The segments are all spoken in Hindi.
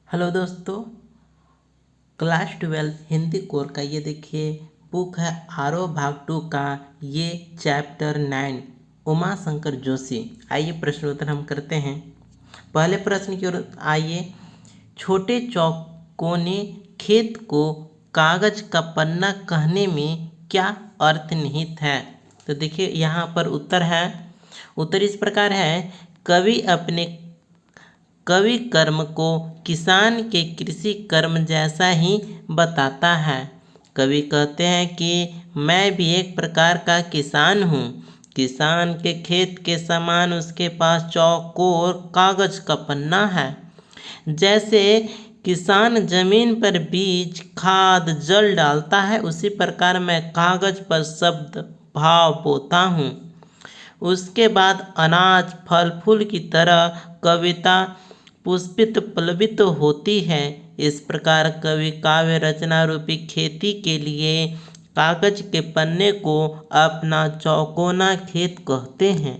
हेलो दोस्तों, क्लास 12 हिंदी कोर का ये देखिए बुक है आरो भाग 2 का ये चैप्टर 9 उमा शंकर जोशी। आइए प्रश्नोत्तर हम करते हैं। पहले प्रश्न की ओर आइए। छोटे चौकोने खेत को कागज का पन्ना कहने में क्या अर्थ निहित है? तो देखिए यहाँ पर उत्तर है। उत्तर इस प्रकार है। कवि अपने कवि कर्म को किसान के कृषि कर्म जैसा ही बताता है। कवि कहते हैं कि मैं भी एक प्रकार का किसान हूँ। किसान के खेत के समान उसके पास चौकोर कागज का पन्ना है। जैसे किसान जमीन पर बीज खाद जल डालता है, उसी प्रकार मैं कागज पर शब्द भाव बोता हूँ। उसके बाद अनाज फल फूल की तरह कविता पुष्पित पल्लवित होती है। इस प्रकार कवि काव्य रचना रूपी खेती के लिए कागज के पन्ने को अपना चौकोना खेत कहते हैं।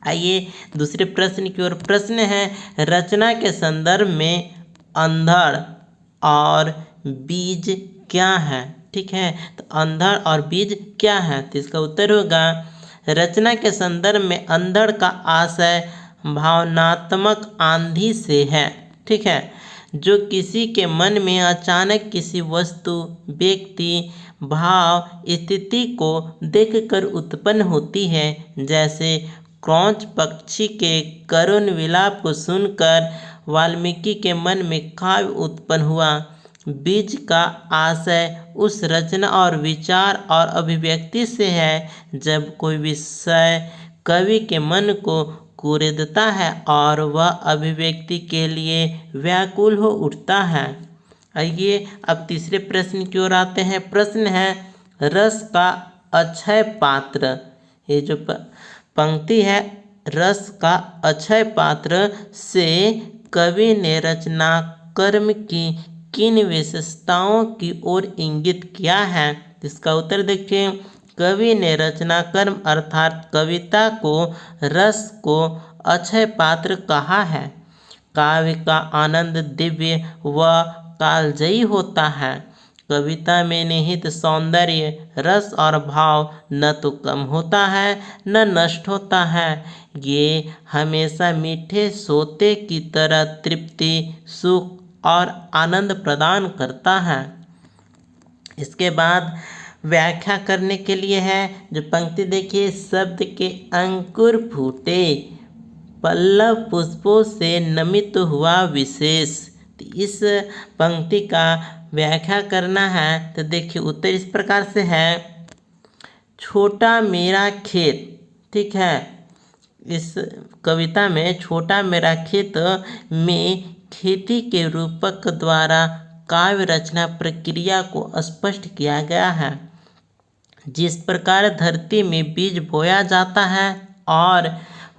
आइए दूसरे प्रश्न की ओर। प्रश्न है, रचना के संदर्भ में अंधड़ और बीज क्या है? ठीक है, तो अंधड़ और बीज क्या है? तो इसका उत्तर होगा, रचना के संदर्भ में अंधड़ का आशय भावनात्मक आंधी से है। ठीक है, जो किसी के मन में अचानक किसी वस्तु व्यक्ति भाव स्थिति को देखकर उत्पन्न होती है। जैसे क्रौंच पक्षी के करुण विलाप को सुनकर वाल्मीकि के मन में काव्य उत्पन्न हुआ। बीज का आशय उस रचना और विचार और अभिव्यक्ति से है जब कोई विषय कवि के मन को कुरेदता है और वह अभिव्यक्ति के लिए व्याकुल हो उठता है। आइए अब तीसरे प्रश्न की ओर आते हैं। प्रश्न है, रस का अक्षय पात्र। ये जो पंक्ति है, रस का अक्षय पात्र से कवि ने रचना कर्म की किन विशेषताओं की ओर इंगित किया है? इसका उत्तर देखिए। कवि ने रचना कर्म अर्थात कविता को रस को अक्षय पात्र कहा है। काव्य का आनंद दिव्य व कालजयी होता है। कविता में निहित सौंदर्य रस और भाव न तो कम होता है न नष्ट होता है। ये हमेशा मीठे सोते की तरह तृप्ति सुख और आनंद प्रदान करता है। इसके बाद व्याख्या करने के लिए है जो पंक्ति देखिए, शब्द के अंकुर फूटे पल्लव पुष्पों से नमित हुआ विशेष। तो इस पंक्ति का व्याख्या करना है। तो देखिए उत्तर इस प्रकार से है। छोटा मेरा खेत, ठीक है, इस कविता में छोटा मेरा खेत में खेती के रूपक द्वारा काव्य रचना प्रक्रिया को स्पष्ट किया गया है। जिस प्रकार धरती में बीज बोया जाता है और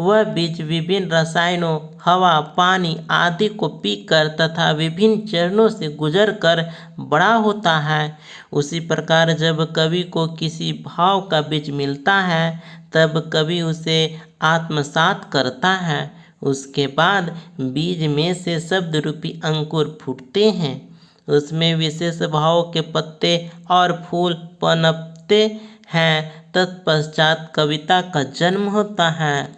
वह बीज विभिन्न रसायनों हवा पानी आदि को पीकर तथा विभिन्न चरणों से गुजरकर बड़ा होता है, उसी प्रकार जब कवि को किसी भाव का बीज मिलता है तब कवि उसे आत्मसात करता है। उसके बाद बीज में से शब्द रूपी अंकुर फूटते हैं। उसमें विशेष भाव के पत्ते और फूल पनपते हैं। तत्पश्चात कविता का जन्म होता है।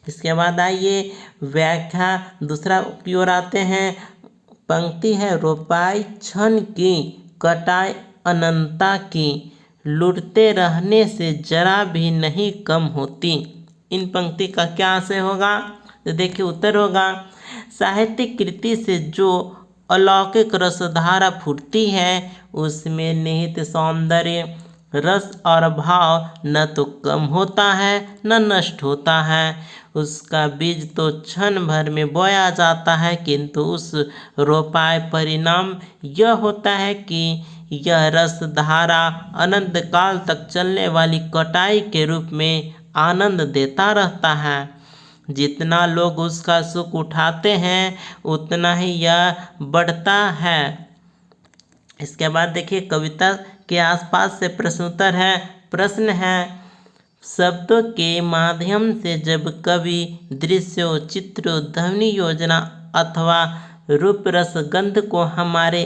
इसके बाद आइए व्याख्या दूसरा की ओर आते हैं। पंक्ति है, रोपाई क्षण की कटाई अनंता की, लुटते रहने से जरा भी नहीं कम होती। इन पंक्ति का क्या आशय होगा? तो देखिए उत्तर होगा, साहित्यिक कृति से जो अलौकिक रसधारा फूटती है उसमें निहित सौंदर्य रस और भाव न तो कम होता है न नष्ट होता है। उसका बीज तो क्षण भर में बोया जाता है, किंतु उस रोपाए परिणाम यह होता है कि यह रस धारा अनंत काल तक चलने वाली कटाई के रूप में आनंद देता रहता है। जितना लोग उसका सुख उठाते हैं उतना ही यह बढ़ता है। इसके बाद देखिए कविता के आसपास से प्रश्नोत्तर है। प्रश्न है, शब्दों के माध्यम से जब कवि दृश्यों चित्रों ध्वनि योजना अथवा रूप रस गंध को हमारे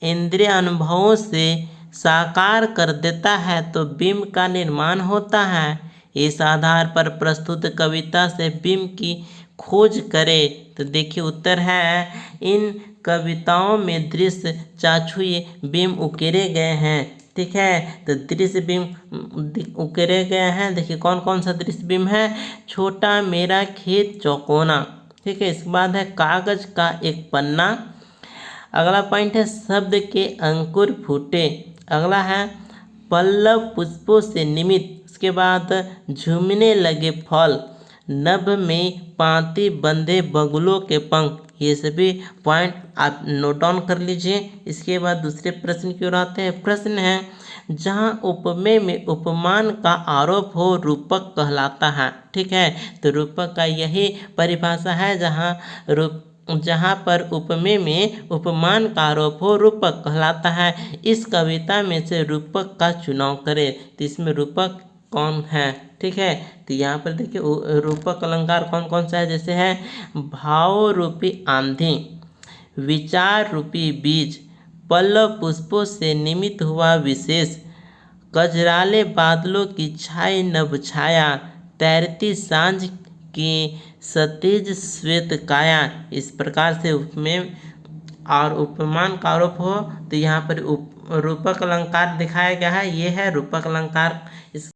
इंद्रिय अनुभवों से साकार कर देता है तो बिंब का निर्माण होता है। इस आधार पर प्रस्तुत कविता से बिंब की खोज करें। तो देखिए उत्तर है, इन कविताओं में दृश्य चाक्षुषी बिंब उकेरे गए हैं। ठीक है, तो दृश्य बिंब उकेरे गए हैं। देखिए कौन कौन सा दृश्य बिंब है। छोटा मेरा खेत चौकोना। ठीक है, इसके बाद है कागज का एक पन्ना। अगला पॉइंट है शब्द के अंकुर फूटे। अगला है पल्लव पुष्पों से निमित। उसके बाद झूमने लगे फल, नभ में पांति बंधे बगुलों के पंख। ये सभी पॉइंट आप नोट डाउन कर लीजिए। इसके बाद दूसरे प्रश्न की ओर आते हैं। प्रश्न है, जहाँ उपमेय में उपमान का आरोप हो रूपक कहलाता है। ठीक है, तो रूपक का यही परिभाषा है, जहाँ पर उपमेय में उपमान का आरोप हो रूपक कहलाता है। इस कविता में से रूपक का चुनाव करें। तो इसमें रूपक कौन है। ठीक है, तो यहाँ पर देखिए रूपक अलंकार कौन कौन सा है। जैसे है भाव रूपी आंधी, विचार रूपी बीज, पल्लव पुष्पों से निमित हुआ विशेष, कजराले बादलों की छाई नभ छाया, तैरती सांझ की सतेज श्वेत काया। इस प्रकार से उपमेय और उपमान का आरोप हो तो यहाँ पर रूपक अलंकार दिखाया गया है। ये है रूपक अलंकार। इस